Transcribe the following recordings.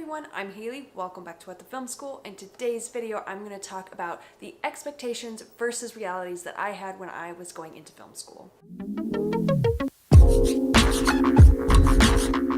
everyone, I'm Haley. Welcome back to What the Film School. In today's video, I'm going to talk about the expectations versus realities that I had when I was going into film school.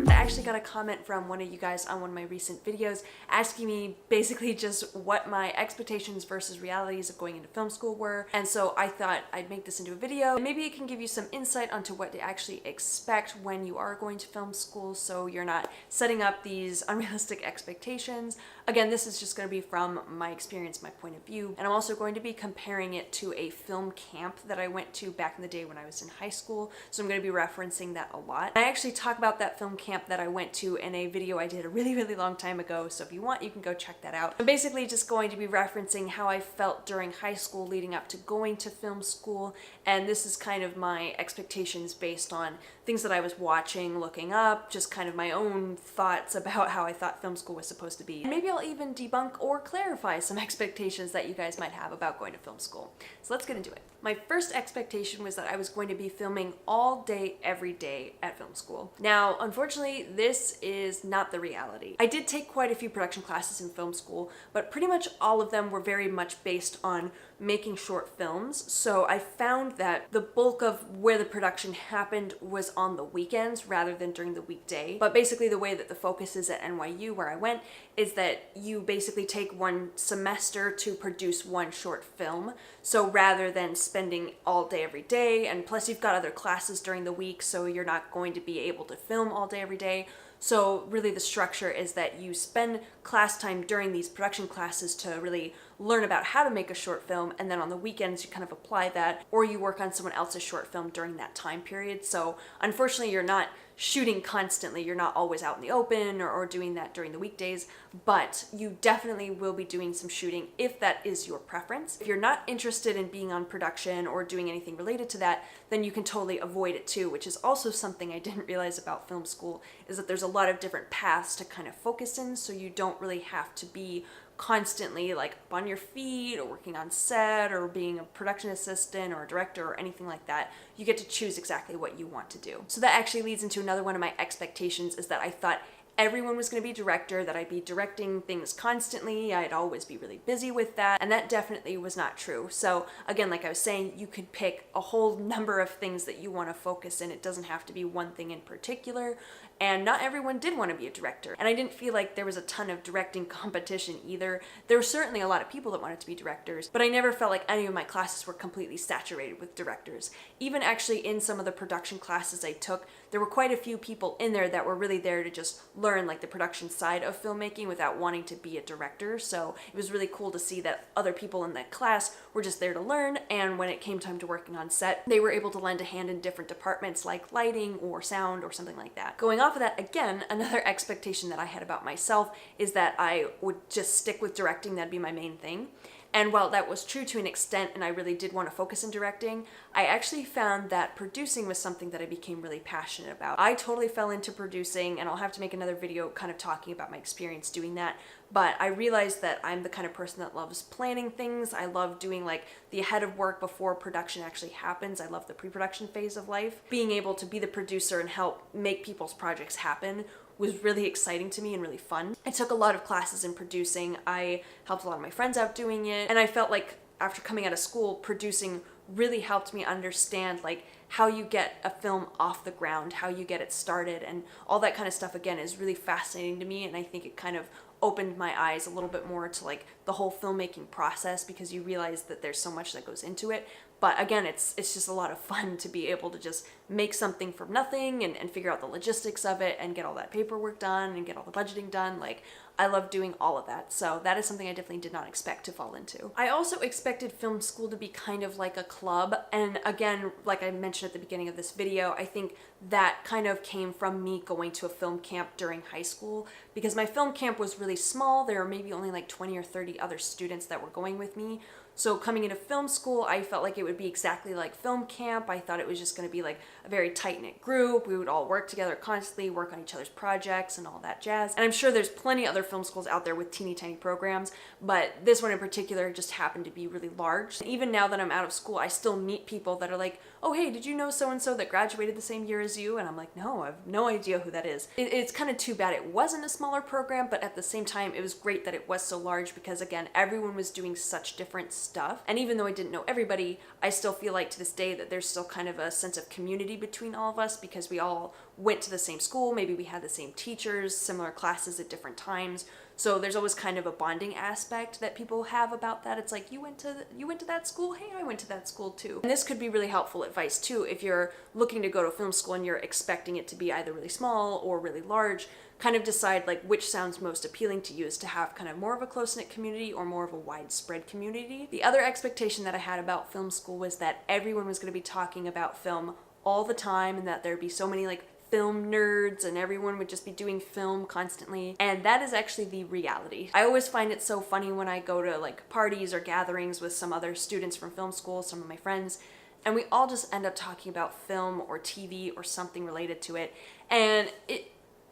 I actually got a comment from one of you guys on one of my recent videos asking me basically just what my expectations versus realities of going into film school were, and so I thought I'd make this into a video and maybe it can give you some insight onto what to actually expect when you are going to film school so you're not setting up these unrealistic expectations. Again, this is just going to be from my experience, my point of view, and I'm also going to be comparing it to a film camp that I went to back in the day when I was in high school, so I'm going to be referencing that a lot. I actually talk about that film camp that I went to in a video I did a really long time ago, so if you want, you can go check that out. I'm basically just going to be referencing how I felt during high school leading up to going to film school, and this is kind of my expectations based on things that I was watching, looking up, just kind of my own thoughts about how I thought film school was supposed to be. And maybe I'll even debunk or clarify some expectations that you guys might have about going to film school. So let's get into it. My first expectation was that I was going to be filming all day, every day at film school. Now, unfortunately, this is not the reality. I did take quite a few production classes in film school, but pretty much all of them were very much based on making short films. So I found that the bulk of where the production happened was on the weekends rather than during the weekday. But basically the way that the focus is at NYU, where I went, is that you basically take one semester to produce one short film. So rather than spending all day every day, and plus you've got other classes during the week, so you're not going to be able to film all day every day. So really the structure is that you spend class time during these production classes to really learn about how to make a short film, and then on the weekends you kind of apply that, or you work on someone else's short film during that time period. So unfortunately you're not shooting constantly, you're not always out in the open or doing that during the weekdays, but you definitely will be doing some shooting if that is your preference. If you're not interested in being on production or doing anything related to that, then you can totally avoid it too, which is also something I didn't realize about film school, is that there's a lot of different paths to kind of focus in, so you don't really have to be constantly like up on your feet or working on set or being a production assistant or a director or anything like that. You get to choose exactly what you want to do. So that actually leads into another one of my expectations, is that I thought everyone was going to be director, that I'd be directing things constantly, I'd always be really busy with that, and that definitely was not true. So again, like I was saying, you could pick a whole number of things that you want to focus in. It doesn't have to be one thing in particular, and not everyone did want to be a director. And I didn't feel like there was a ton of directing competition either. There were certainly a lot of people that wanted to be directors, but I never felt like any of my classes were completely saturated with directors. Even actually in some of the production classes I took, there were quite a few people in there that were really there to just learn like the production side of filmmaking without wanting to be a director. So it was really cool to see that other people in that class were just there to learn, and when it came time to working on set, they were able to lend a hand in different departments like lighting or sound or something like that. Going off of that, again, another expectation that I had about myself is that I would just stick with directing, that'd be my main thing. And while that was true to an extent, and I really did want to focus in directing, I actually found that producing was something that I became really passionate about. I totally fell into producing, and I'll have to make another video kind of talking about my experience doing that, but I realized that I'm the kind of person that loves planning things. I love doing like the ahead of work before production actually happens. I love the pre-production phase of life. Being able to be the producer and help make people's projects happen was really exciting to me and really fun. I took a lot of classes in producing. I helped a lot of my friends out doing it, and I felt like after coming out of school, producing really helped me understand like how you get a film off the ground, how you get it started, and all that kind of stuff, again, is really fascinating to me, and I think it kind of opened my eyes a little bit more to like the whole filmmaking process, because you realize that there's so much that goes into it. But again, it's just a lot of fun to be able to just make something from nothing and figure out the logistics of it and get all that paperwork done and get all the budgeting done. Like, I love doing all of that. So that is something I definitely did not expect to fall into. I also expected film school to be kind of like a club. And again, like I mentioned at the beginning of this video, I think that kind of came from me going to a film camp during high school, because my film camp was really small. There were maybe only like 20 or 30 other students that were going with me. So coming into film school, I felt like it would be exactly like film camp. I thought it was just going to be like a very tight-knit group. We would all work together constantly, work on each other's projects and all that jazz. And I'm sure there's plenty other film schools out there with teeny tiny programs, but this one in particular just happened to be really large. And even now that I'm out of school, I still meet people that are like, oh hey, did you know so-and-so that graduated the same year as you? And I'm like, no, I have no idea who that is. It's kind of too bad it wasn't a smaller program, but at the same time, it was great that it was so large because again, everyone was doing such different stuff. And even though I didn't know everybody, I still feel like to this day that there's still kind of a sense of community between all of us because we all went to the same school, maybe we had the same teachers, similar classes at different times. So there's always kind of a bonding aspect that people have about that. It's like, you went to that school? Hey, I went to that school too. And this could be really helpful advice too if you're looking to go to film school and you're expecting it to be either really small or really large. Kind of decide like which sounds most appealing to you, is to have kind of more of a close-knit community or more of a widespread community. The other expectation that I had about film school was that everyone was going to be talking about film all the time and that there'd be so many like film nerds and everyone would just be doing film constantly, and that is actually the reality. I always find it so funny when I go to like parties or gatherings with some other students from film school, some of my friends, and we all just end up talking about film or TV or something related to it, and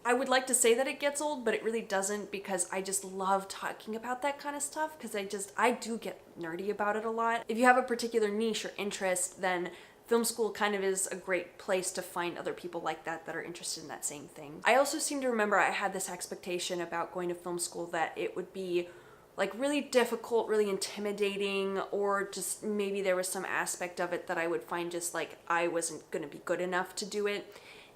I would like to say that it gets old, but it really doesn't, because I just love talking about that kind of stuff because I do get nerdy about it a lot. If you have a particular niche or interest, then film school kind of is a great place to find other people like that that are interested in that same thing. I also seem to remember I had this expectation about going to film school that it would be like really difficult, really intimidating, or just maybe there was some aspect of it that I would find just like I wasn't going to be good enough to do it.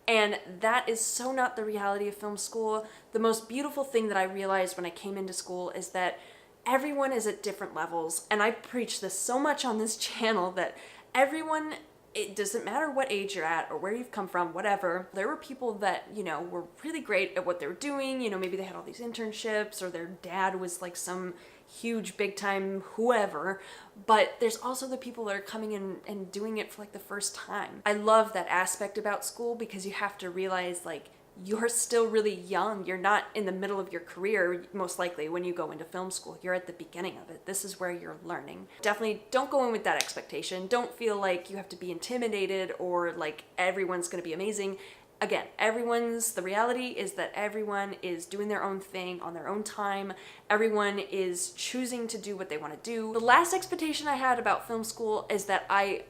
And that is so not the reality of film school. The most beautiful thing that I realized when I came into school is that everyone is at different levels. And I preach this so much on this channel that everyone, it doesn't matter what age you're at or where you've come from, whatever. There were people that, you know, were really great at what they were doing. You know, maybe they had all these internships or their dad was like some huge big time whoever, but there's also the people that are coming in and doing it for like the first time. I love that aspect about school because you have to realize like you're still really young. You're not in the middle of your career, most likely, when you go into film school. You're at the beginning of it. This is where you're learning. Definitely don't go in with that expectation. Don't feel like you have to be intimidated or like everyone's going to be amazing. Again, the reality is that everyone is doing their own thing on their own time. Everyone is choosing to do what they want to do. The last expectation I had about film school is that I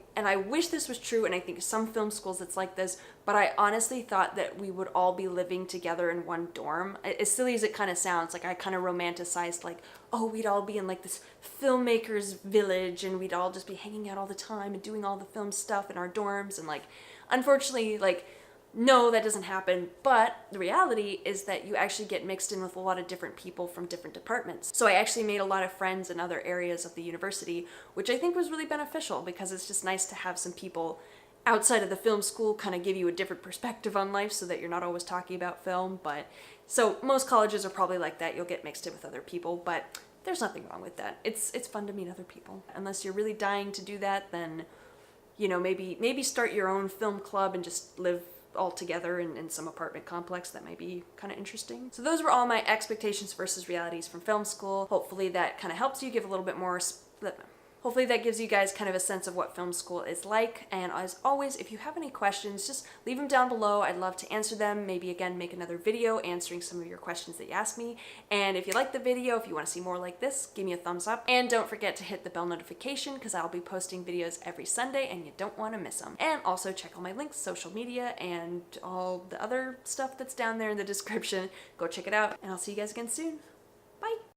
wish this was true, and I think some film schools it's like this, but I honestly thought that we would all be living together in one dorm. As silly as it kind of sounds, like I kind of romanticized like, oh, we'd all be in like this filmmaker's village and we'd all just be hanging out all the time and doing all the film stuff in our dorms, and like, unfortunately, like, no, that doesn't happen, but the reality is that you actually get mixed in with a lot of different people from different departments. So I actually made a lot of friends in other areas of the university, which I think was really beneficial because it's just nice to have some people outside of the film school kind of give you a different perspective on life so that you're not always talking about film. But so most colleges are probably like that. You'll get mixed in with other people, but there's nothing wrong with that. It's fun to meet other people. Unless you're really dying to do that, then, you know, maybe start your own film club and just live all together in some apartment complex. That might be kind of interesting. So those were all my expectations versus realities from film school. Hopefully that kind of helps you give a little bit more Hopefully that gives you guys kind of a sense of what film school is like. And as always, if you have any questions, just leave them down below. I'd love to answer them. Maybe again, make another video answering some of your questions that you asked me. And if you like the video, if you want to see more like this, give me a thumbs up. And don't forget to hit the bell notification because I'll be posting videos every Sunday and you don't want to miss them. And also check all my links, social media, and all the other stuff that's down there in the description. Go check it out, and I'll see you guys again soon.